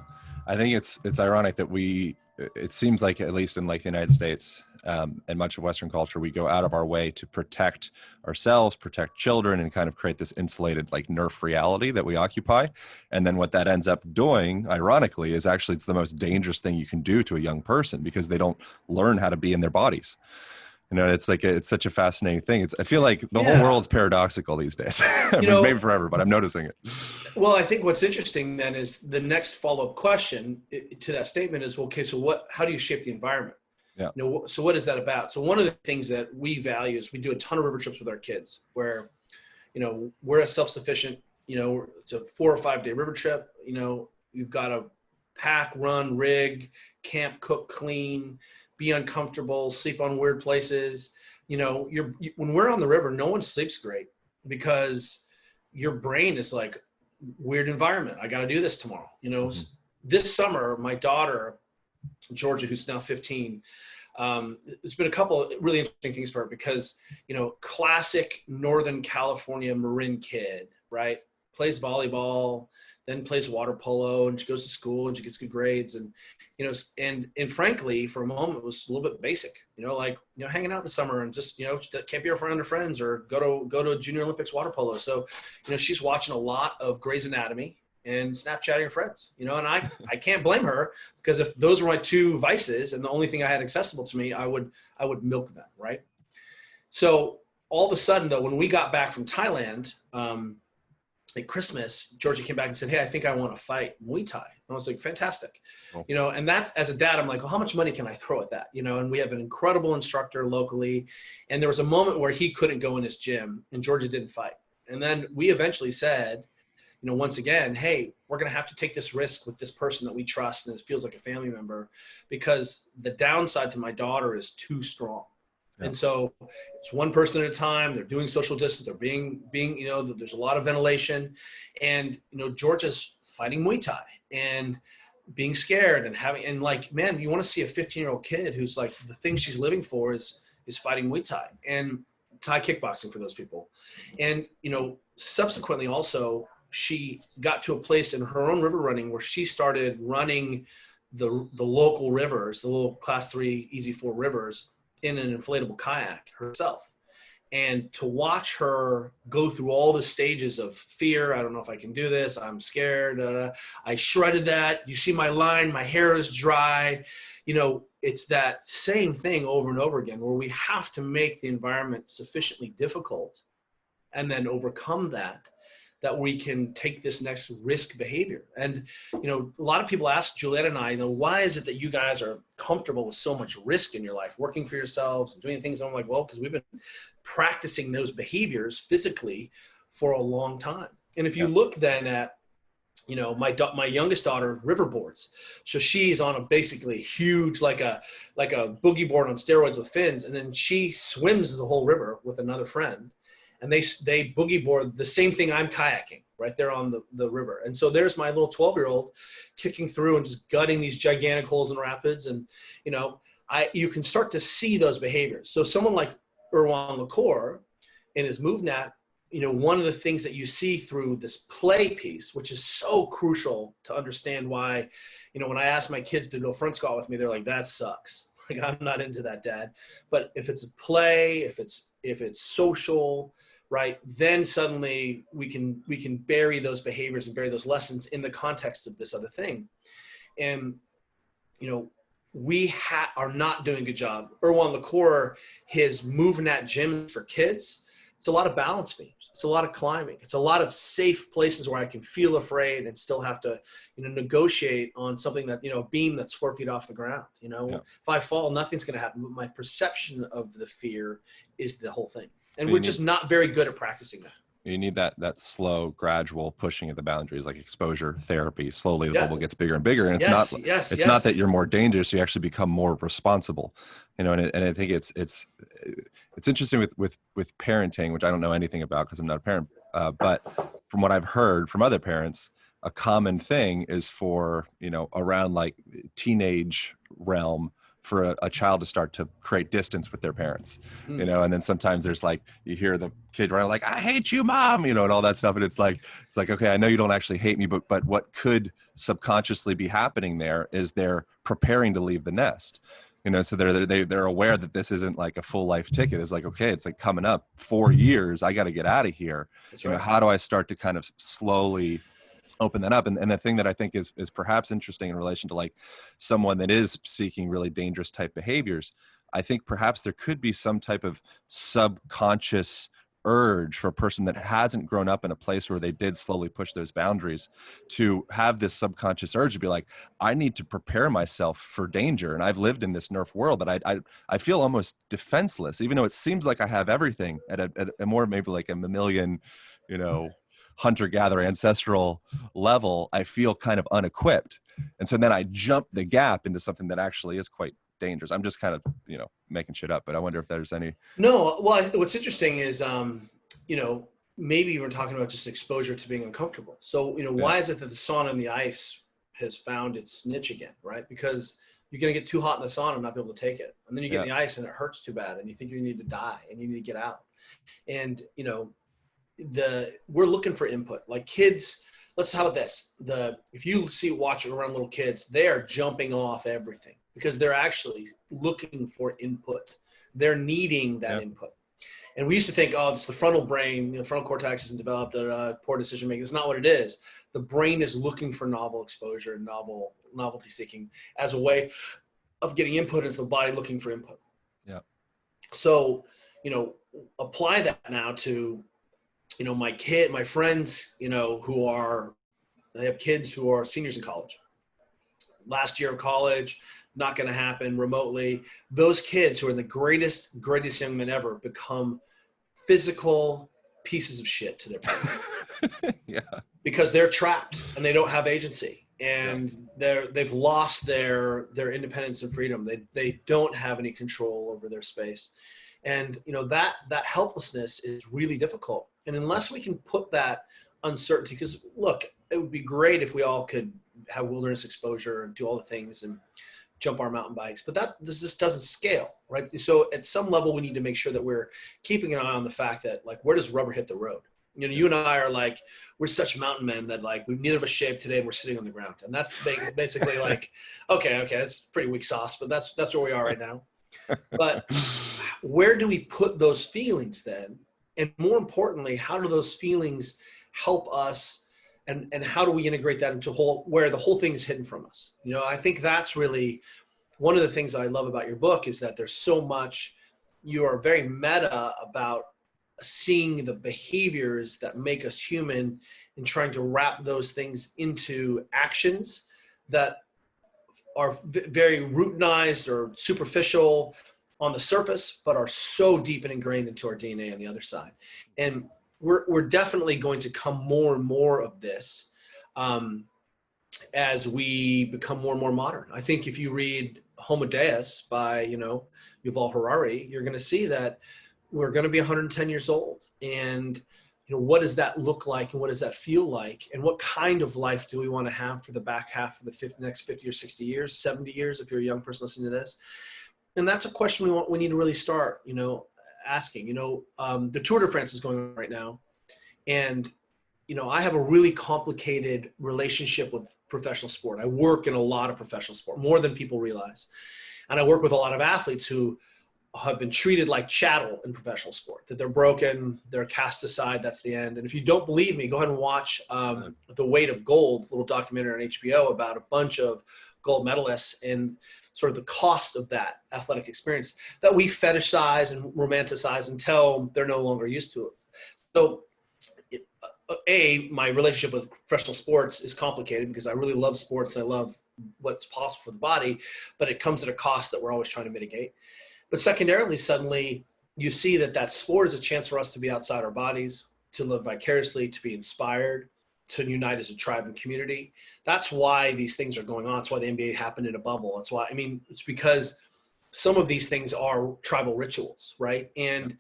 I think it's ironic that it seems like, at least in like the United States, and much of Western culture, we go out of our way to protect ourselves, protect children, and kind of create this insulated, like, Nerf reality that we occupy. And then what that ends up doing, ironically, is actually it's the most dangerous thing you can do to a young person, because they don't learn how to be in their bodies. You know, it's like, it's such a fascinating thing. I feel like the whole world's paradoxical these days. I mean, maybe forever, but I'm noticing it. Well, I think what's interesting then is the next follow-up question to that statement is, well, okay, so how do you shape the environment? Yeah. You know, so what is that about? So one of the things that we value is we do a ton of river trips with our kids where, you know, we're a self-sufficient, you know, it's a 4 or 5 day river trip. You know, you've got to pack, run, rig, camp, cook, clean, be uncomfortable, sleep on weird places. You know, when we're on the river, no one sleeps great because your brain is like, weird environment. I got to do this tomorrow. You know, This summer, my daughter, Georgia, who's now 15, there's been a couple of really interesting things for her because, you know, classic Northern California Marin kid, right? Plays volleyball, then plays water polo, and she goes to school and she gets good grades. And, you know, and frankly, for a moment, it was a little bit basic, you know, like, you know, hanging out in the summer and just, you know, can't be around her friends or go to a Junior Olympics water polo. So, you know, she's watching a lot of Grey's Anatomy and Snapchatting her friends, you know, and I can't blame her, because if those were my two vices and the only thing I had accessible to me, I would milk them, right? So all of a sudden, though, when we got back from Thailand, at Christmas, Georgia came back and said, hey, I think I want to fight Muay Thai. And I was like, fantastic. Oh. You know, and that's, as a dad, I'm like, well, how much money can I throw at that? You know, and we have an incredible instructor locally. And there was a moment where he couldn't go in his gym and Georgia didn't fight. And then we eventually said, you know, once again, hey, we're going to have to take this risk with this person that we trust and it feels like a family member, because the downside to my daughter is too strong. Yeah. And so it's one person at a time. They're doing social distance. They're being, you know, there's a lot of ventilation, and, you know, Georgia's fighting Muay Thai and being scared and having, and like, man, you want to see a 15-year-old kid who's like, the thing she's living for is fighting Muay Thai and Thai kickboxing for those people. And, you know, subsequently also, she got to a place in her own river running where she started running the local rivers, the little class 3 easy 4 rivers, in an inflatable kayak herself. And to watch her go through all the stages of fear, I don't know if I can do this, I'm scared, I shredded that, you see my line, my hair is dry, you know, it's that same thing over and over again, where we have to make the environment sufficiently difficult and then overcome that we can take this next risk behavior. And, you know, a lot of people ask Juliet and I, you know, why is it that you guys are comfortable with so much risk in your life, working for yourselves and doing things? And I'm like, well, because we've been practicing those behaviors physically for a long time. And if you look then at, you know, my youngest daughter riverboards. So she's on a basically huge, like a boogie board on steroids with fins. And then she swims the whole river with another friend. And they boogie board the same thing I'm kayaking right there on the river. And so there's my little 12-year-old kicking through and just gutting these gigantic holes in rapids. And, you know, you can start to see those behaviors. So someone like Erwan Lacour in his MoveNat, you know, one of the things that you see through this play piece, which is so crucial to understand why, you know, when I ask my kids to go front squat with me, they're like, that sucks. Like, I'm not into that, Dad. But if it's a play, if it's social, right, then suddenly we can bury those behaviors and bury those lessons in the context of this other thing. And, you know, we are not doing a good job. Erwan Lacour, his MoveNat gyms for kids, It's a lot of balance beams. It's a lot of climbing. It's a lot of safe places where I can feel afraid and still have to, negotiate on something that, a beam that's 4 feet off the ground. If I fall, nothing's going to happen. But my perception of the fear is the whole thing. And we're just not very good at practicing that. You need that slow, gradual pushing of the boundaries, like exposure therapy. Slowly, the bubble gets bigger and bigger, and it's not that you're more dangerous. You actually become more responsible, And I think it's interesting with parenting, which I don't know anything about because I'm not a parent. But from what I've heard from other parents, a common thing is for around like teenage realm, for a child to start to create distance with their parents, and then sometimes there's like, you hear the kid running like, I hate you, mom, and all that stuff. And it's like, okay, I know you don't actually hate me, but what could subconsciously be happening there is they're preparing to leave the nest, so they're aware that this isn't like a full life ticket. It's like, okay, it's like coming up 4 years. I got to get out of here. That's right. How do I start to kind of slowly open that up? And the thing that I think is perhaps interesting in relation to like someone that is seeking really dangerous type behaviors, I think perhaps there could be some type of subconscious urge for a person that hasn't grown up in a place where they did slowly push those boundaries, to have this subconscious urge to be like, I need to prepare myself for danger. And I've lived in this Nerf world that I feel almost defenseless, even though it seems like I have everything at a more, maybe like a mammalian, hunter-gatherer ancestral level. I feel kind of unequipped. And so then I jump the gap into something that actually is quite dangerous. I'm just kind of, making shit up, but I wonder if there's any. No, well, what's interesting is, maybe we're talking about just exposure to being uncomfortable. So, why is it that the sauna and the ice has found its niche again, right? Because you're going to get too hot in the sauna and not be able to take it. And then you get in the ice and it hurts too bad and you think you need to die and you need to get out. And, we're looking for input. Like kids, how about this? If you watch around little kids, they're jumping off everything because they're actually looking for input. They're needing that input. And we used to think, oh, it's the frontal brain, frontal cortex isn't developed, poor decision making. It's not what it is. The brain is looking for novel exposure, novelty seeking as a way of getting input. Is the body looking for input? Yeah. So, apply that now to, my friends, they have kids who are seniors in college. Last year of college, not going to happen remotely. Those kids who are the greatest young men ever become physical pieces of shit to their parents. Yeah. Because they're trapped and they don't have agency. And they've lost their independence and freedom. They don't have any control over their space. And, that helplessness is really difficult. And unless we can put that uncertainty, because look, it would be great if we all could have wilderness exposure and do all the things and jump our mountain bikes, but this just doesn't scale, right? So at some level, we need to make sure that we're keeping an eye on the fact that, like, where does rubber hit the road? You and I are like, we're such mountain men that, like, we've neither of us shaved today and we're sitting on the ground. And that's basically like, okay, that's pretty weak sauce, but that's where we are right now. But where do we put those feelings then? And more importantly, how do those feelings help us? And how do we integrate that into where the whole thing is hidden from us? I think that's really one of the things that I love about your book, is that there's so much, you are very meta about seeing the behaviors that make us human and trying to wrap those things into actions that are very routinized or superficial on the surface, but are so deep and ingrained into our DNA on the other side. And we're definitely going to come more and more of this as we become more and more modern. I think if you read Homo Deus by, Yuval Harari, you're going to see that we're going to be 110 years old. And, what does that look like? And what does that feel like? And what kind of life do we want to have for the back half of the next 50 or 60 years, 70 years, if you're a young person listening to this? And that's a question we need to really start, asking. The Tour de France is going on right now. And, I have a really complicated relationship with professional sport. I work in a lot of professional sport, more than people realize. And I work with a lot of athletes who have been treated like chattel in professional sport, that they're broken, they're cast aside, that's the end. And if you don't believe me, go ahead and watch The Weight of Gold, little documentary on HBO about a bunch of gold medalists and sort of the cost of that athletic experience that we fetishize and romanticize until they're no longer used to it. So my relationship with professional sports is complicated because I really love sports and I love what's possible for the body, but it comes at a cost that we're always trying to mitigate. But secondarily, suddenly you see that sport is a chance for us to be outside our bodies, to live vicariously, to be inspired, to unite as a tribe and community. That's why these things are going on. That's why the NBA happened in a bubble. That's why, it's because some of these things are tribal rituals, right? And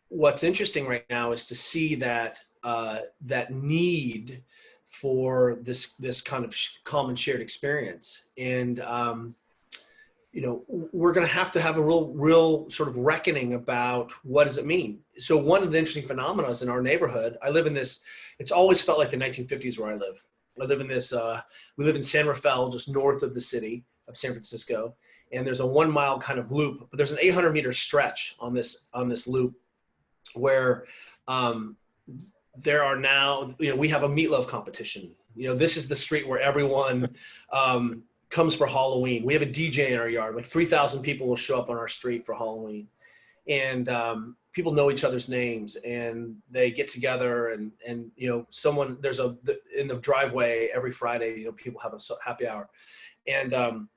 what's interesting right now is to see that that need for this kind of common shared experience. And we're going to have a real sort of reckoning about what does it mean. So one of the interesting phenomena is in our neighborhood. I live in this. It's always felt like the 1950s where I live. I live in this. We live in San Rafael, just north of the city of San Francisco, and there's a 1 mile kind of loop, but there's an 800-meter stretch on this loop where there are now. We have a meatloaf competition. This is the street where everyone comes for Halloween. We have a DJ in our yard. Like 3,000 people will show up on our street for Halloween, and people know each other's names, and they get together. And in the driveway every Friday, people have a happy hour. And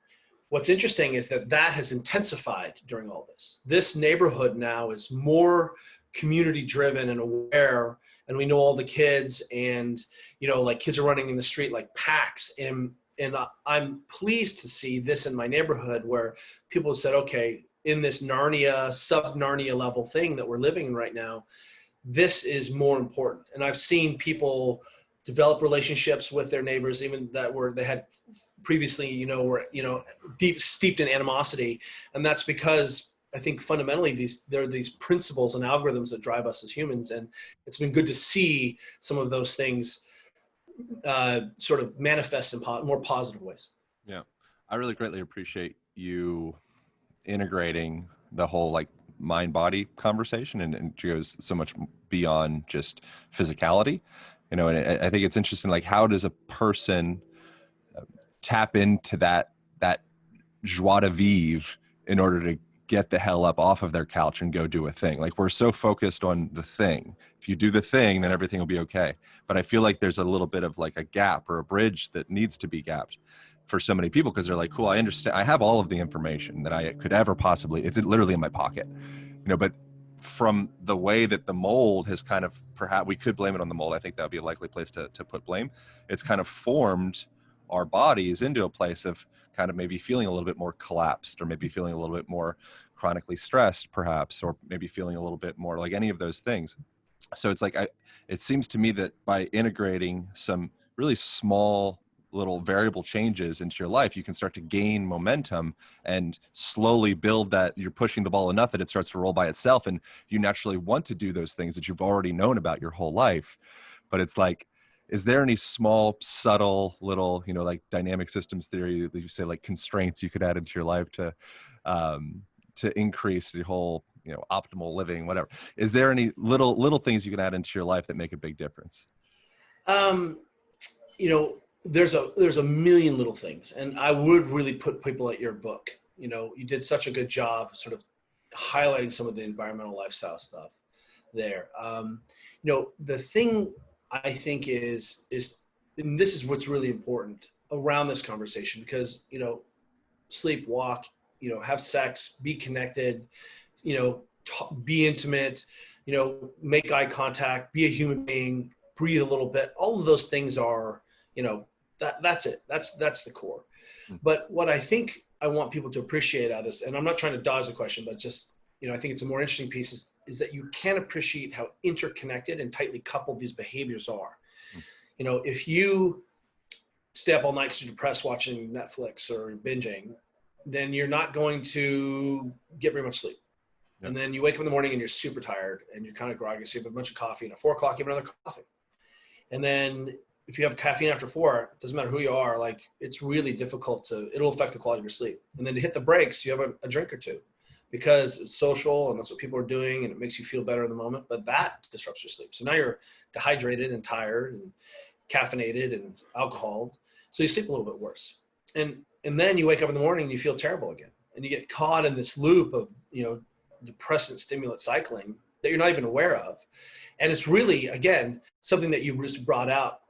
what's interesting is that has intensified during all this. This neighborhood now is more community driven and aware, and we know all the kids, and like kids are running in the street like packs. And I'm pleased to see this in my neighborhood where people have said, okay, in this Narnia, sub-Narnia level thing that we're living in right now, this is more important. And I've seen people develop relationships with their neighbors, even they had previously, were deep steeped in animosity. And that's because I think fundamentally there are these principles and algorithms that drive us as humans. And it's been good to see some of those things sort of manifest in more positive ways. Yeah. I really greatly appreciate you integrating the whole like mind-body conversation and goes so much beyond just physicality, and I think it's interesting, like how does a person tap into that joie de vivre in order to get the hell up off of their couch and go do a thing. Like we're so focused on the thing. If you do the thing, then everything will be okay. But I feel like there's a little bit of like a gap or a bridge that needs to be gapped for so many people, because they're like, cool, I understand. I have all of the information that I could ever possibly, it's literally in my pocket, but from the way that the mold has kind of, perhaps we could blame it on the mold. I think that would be a likely place to put blame. It's kind of formed our bodies into a place of kind of maybe feeling a little bit more collapsed, or maybe feeling a little bit more chronically stressed perhaps, or maybe feeling a little bit more like any of those things. So it's like, it seems to me that by integrating some really small little variable changes into your life, you can start to gain momentum and slowly build that. You're pushing the ball enough that it starts to roll by itself, and you naturally want to do those things that you've already known about your whole life. But it's like, is there any small, subtle little, like dynamic systems theory that you say, like constraints you could add into your life to increase the whole, optimal living, whatever? Is there any little things you can add into your life that make a big difference? There's a million little things, and I would really put people at your book. You did such a good job sort of highlighting some of the environmental lifestyle stuff there. The thing I think is, and this is what's really important around this conversation, because, sleep, walk, have sex, be connected, be intimate, make eye contact, be a human being, breathe a little bit. All of those things are, that's it. That's the core. But what I think I want people to appreciate out of this, and I'm not trying to dodge the question, but just, I think it's a more interesting piece is that you can appreciate how interconnected and tightly coupled these behaviors are. If you stay up all night because you're depressed watching Netflix or binging, then you're not going to get very much sleep. Yep. And then you wake up in the morning and you're super tired and you're kind of groggy. So you have a bunch of coffee, and at 4 o'clock you have another coffee. And then if you have caffeine after 4, it doesn't matter who you are, like it's really difficult it'll affect the quality of your sleep. And then to hit the brakes, you have a drink or two. because it's social and that's what people are doing and it makes you feel better in the moment, but that disrupts your sleep. So now you're dehydrated and tired and caffeinated and alcoholed. So you sleep a little bit worse. And then you wake up in the morning and you feel terrible again. And you get caught in this loop of, depressant stimulant cycling that you're not even aware of. And it's really, again, something that you just brought out,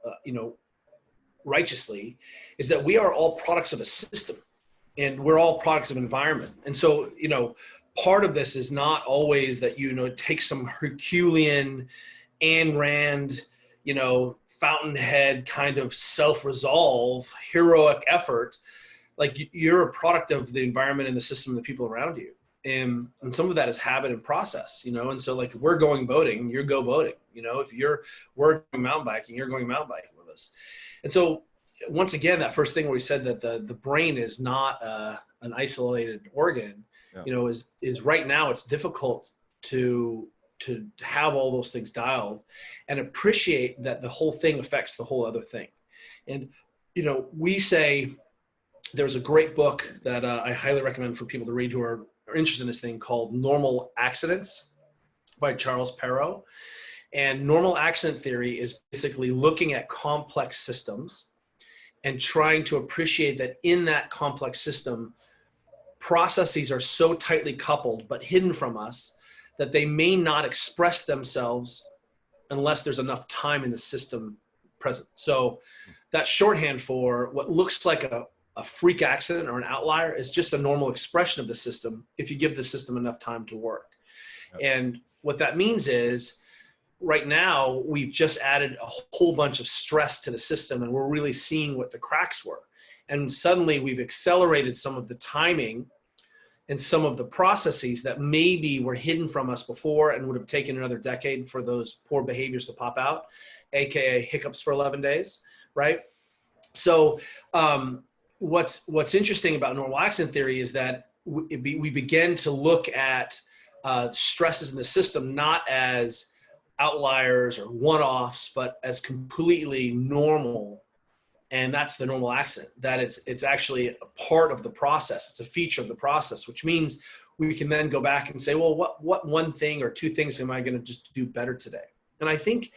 righteously, is that we are all products of a system and we're all products of environment. And so, part of this is not always that, take some Herculean Ayn Rand, fountainhead kind of self-resolve, heroic effort. Like, you're a product of the environment and the system and the people around you. And some of that is habit and process, and so like, if we're going boating, you go boating, if we're going mountain biking, you're going mountain biking with us. And so once again, that first thing where we said that the brain is not an isolated organ, is right now it's difficult to have all those things dialed and appreciate that the whole thing affects the whole other thing. And, we say there's a great book that I highly recommend for people to read who are interested in this thing, called Normal Accidents by Charles Perrow. And normal accident theory is basically looking at complex systems and trying to appreciate that in that complex system, processes are so tightly coupled but hidden from us that they may not express themselves unless there's enough time in the system present. So that's shorthand for what looks like a freak accident or an outlier is just a normal expression of the system if you give the system enough time to work. Yep. And what that means is, right now, we've just added a whole bunch of stress to the system and we're really seeing what the cracks were. And suddenly we've accelerated some of the timing and some of the processes that maybe were hidden from us before and would have taken another decade for those poor behaviors to pop out, AKA hiccups for 11 days, right? So, what's interesting about normal accident theory is that we begin to look at stresses in the system not as outliers or one-offs, but as completely normal. And that's the normal accident, that it's actually a part of the process. It's a feature of the process, which means we can then go back and say, well, what one thing or two things am I going to just do better today? And I think,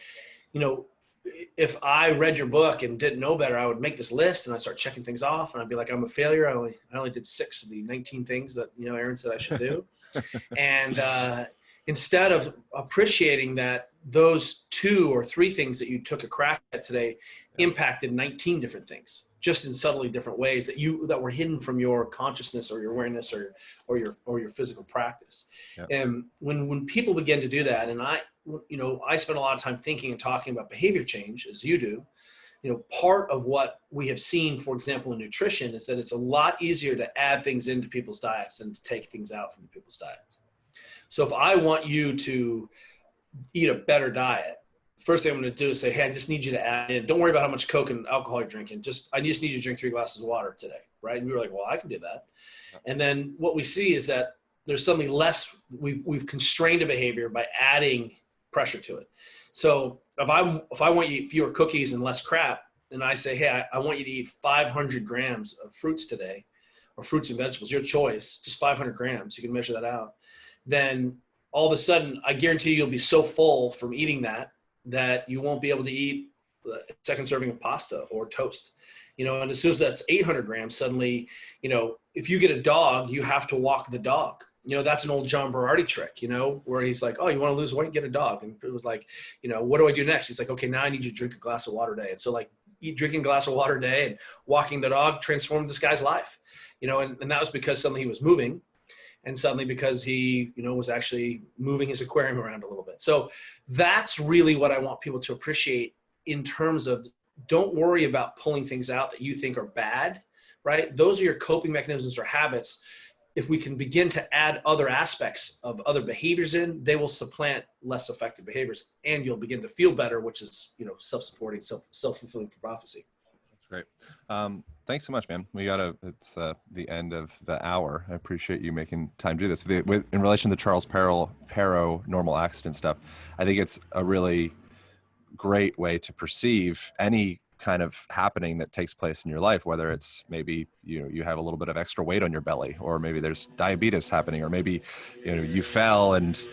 if I read your book and didn't know better, I would make this list and I'd start checking things off and I'd be like, I'm a failure. I only did 6 of the 19 things that, Aaron said I should do. And instead of appreciating that those 2 or 3 things that you took a crack at today impacted 19 different things, just in subtly different ways that were hidden from your consciousness or your awareness or your physical practice. Yep. And when people begin to do that, and I spend a lot of time thinking and talking about behavior change, as you do. Part of what we have seen, for example, in nutrition, is that it's a lot easier to add things into people's diets than to take things out from people's diets. So if I want you to eat a better diet, first thing I'm going to do is say, hey, I just need you to add in. Don't worry about how much Coke and alcohol you're drinking. I just need you to drink 3 glasses of water today, right? And we were like, well, I can do that. And then what we see is that there's something less. We've constrained a behavior by adding pressure to it. So if I want you to eat fewer cookies and less crap, and I say, hey, I want you to eat 500 grams of fruits today, or fruits and vegetables, your choice, just 500 grams, you can measure that out. Then all of a sudden, I guarantee you'll be so full from eating that you won't be able to eat a second serving of pasta or toast. And as soon as that's 800 grams, suddenly, if you get a dog, you have to walk the dog. That's an old John Berardi trick, where he's like, oh, you want to lose weight, get a dog. And it was like, what do I do next? He's like, okay, now I need you to drink a glass of water a day. And so like drinking a glass of water a day and walking the dog transformed this guy's life, and that was because suddenly he was moving, and suddenly because he, was actually moving his aquarium around a little bit. So that's really what I want people to appreciate in terms of, don't worry about pulling things out that you think are bad, right? Those are your coping mechanisms or habits. If we can begin to add other aspects of other behaviors in, they will supplant less effective behaviors, and you'll begin to feel better, which is, self-supporting, self-fulfilling prophecy. That's great. Thanks so much, man. It's the end of the hour. I appreciate you making time to do this. In relation to Charles Perrow normal accident stuff, I think it's a really great way to perceive any kind of happening that takes place in your life, whether it's maybe you have a little bit of extra weight on your belly, or maybe there's diabetes happening, or maybe you fell and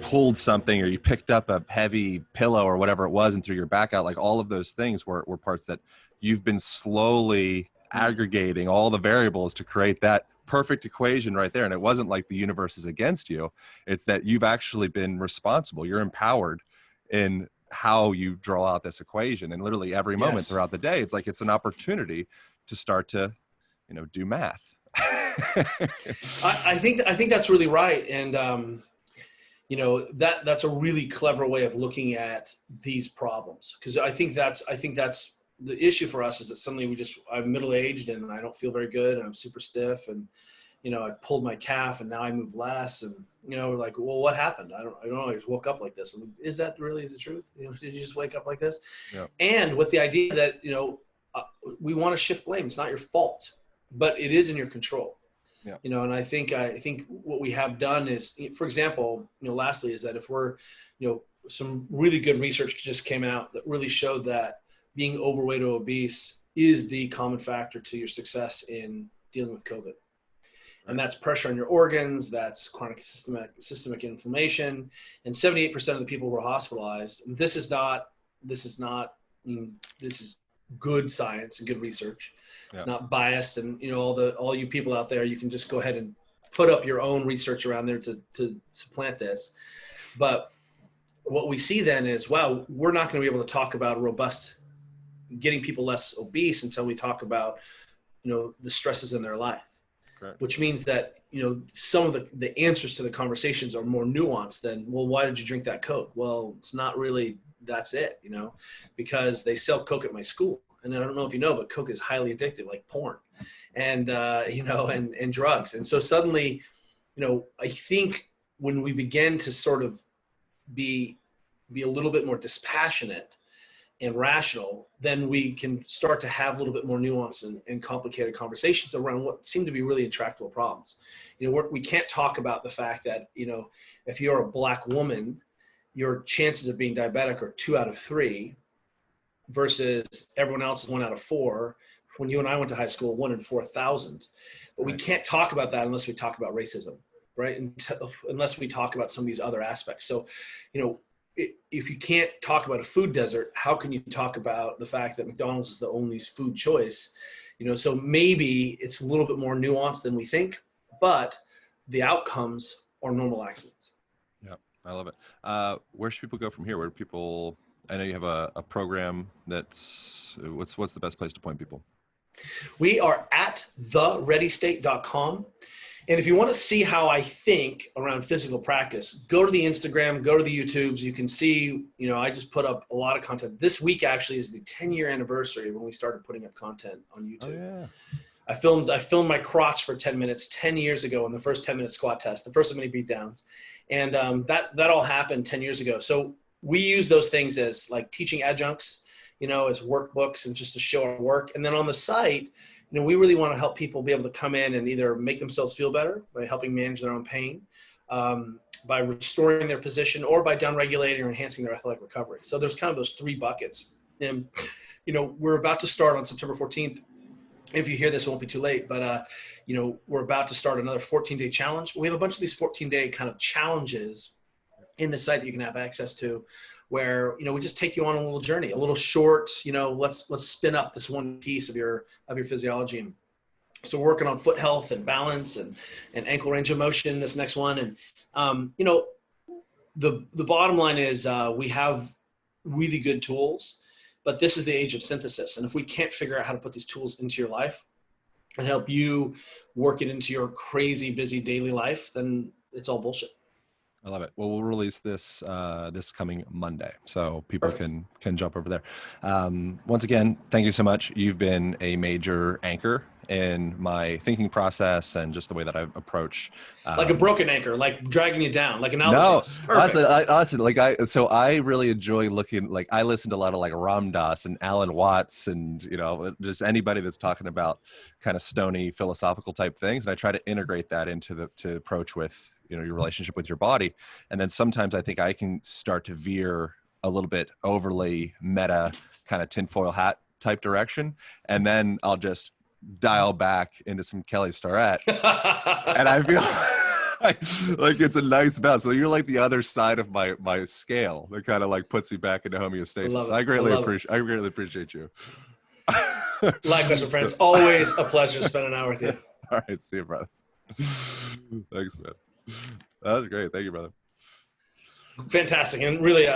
pulled something, or you picked up a heavy pillow or whatever it was and threw your back out. Like all of those things were parts that you've been slowly aggregating all the variables to create that perfect equation right there. And it wasn't like the universe is against you. It's that you've actually been responsible. You're empowered in how you draw out this equation. And literally every moment throughout the day, it's like it's an opportunity to start to do math. I think that's really right. And that's a really clever way of looking at these problems, because I think that's the issue for us, is that suddenly I'm middle-aged and I don't feel very good and I'm super stiff, and I've pulled my calf and now I move less, and we're like, well, what happened? I don't know. I just woke up like this. Is that really the truth? Did you just wake up like this? Yeah. And with the idea that we want to shift blame. It's not your fault, but it is in your control. Yeah. And I think what we have done is, for example, lastly, is that if we're, some really good research just came out that really showed that being overweight or obese is the common factor to your success in dealing with COVID. And that's pressure on your organs, that's chronic systemic inflammation, and 78% of the people who were hospitalized. And this is good science and good research. It's not biased, and all you people out there, you can just go ahead and put up your own research around there to supplant this. But what we see then is, wow, we're not going to be able to talk about getting people less obese until we talk about the stresses in their life. Correct. Which means that some of the answers to the conversations are more nuanced than, well, why did you drink that Coke? Well, it's not really that's it, because they sell Coke at my school. And I don't know if you know, but Coke is highly addictive, like porn, and and drugs. And so suddenly, I think when we begin to sort of be a little bit more dispassionate and rational, then we can start to have a little bit more nuance and complicated conversations around what seem to be really intractable problems. We can't talk about the fact that, if you're a Black woman, your chances of being diabetic are 2 out of 3 versus everyone else is 1 out of 4. When you and I went to high school, 1 in 4,000. But we can't talk about that unless we talk about racism, right? Unless we talk about some of these other aspects. So, if you can't talk about a food desert, how can you talk about the fact that McDonald's is the only food choice? So maybe it's a little bit more nuanced than we think, but the outcomes are normal accidents. Yeah, I love it. Where should people go from here? Where do people, I know you have a program what's the best place to point people? We are at thereadystate.com. And if you want to see how I think around physical practice, go to the Instagram, go to the YouTubes. You can see, I just put up a lot of content. This week actually is the 10-year anniversary when we started putting up content on YouTube. Oh, yeah. I filmed my crotch for 10 minutes 10 years ago in the first 10-minute squat test, the first of many beatdowns. And that all happened 10 years ago. So we use those things as like teaching adjuncts, as workbooks and just to show our work. And then on the site, we really want to help people be able to come in and either make themselves feel better by helping manage their own pain, by restoring their position, or by downregulating or enhancing their athletic recovery. So there's kind of those 3 buckets. And, we're about to start on September 14th. If you hear this, it won't be too late, but, we're about to start another 14-day challenge. We have a bunch of these 14-day kind of challenges in the site that you can have access to, where, we just take you on a little journey, a little short, let's spin up this one piece of your physiology. And so we're working on foot health and balance and ankle range of motion, this next one. And, the bottom line is we have really good tools, but this is the age of synthesis. And if we can't figure out how to put these tools into your life and help you work it into your crazy busy daily life, then it's all bullshit. I love it. Well, we'll release this this coming Monday, so people can jump over there. Once again, thank you so much. You've been a major anchor in my thinking process and just the way that I approach. Like a broken anchor, like dragging you down, like an albatross. No, honestly, I really enjoy looking. Like I listen to a lot of like Ram Dass and Alan Watts, and just anybody that's talking about kind of stony philosophical type things, and I try to integrate that into to approach with your relationship with your body. And then sometimes I think I can start to veer a little bit overly meta kind of tinfoil hat type direction. And then I'll just dial back into some Kelly Starrett. And I feel like it's a nice balance. So you're like the other side of my scale that kind of like puts me back into homeostasis. I greatly appreciate you. Likewise, my friends. Always a pleasure to spend an hour with you. All right. See you, brother. Thanks, man. That was great. Thank you, brother. Fantastic. And really,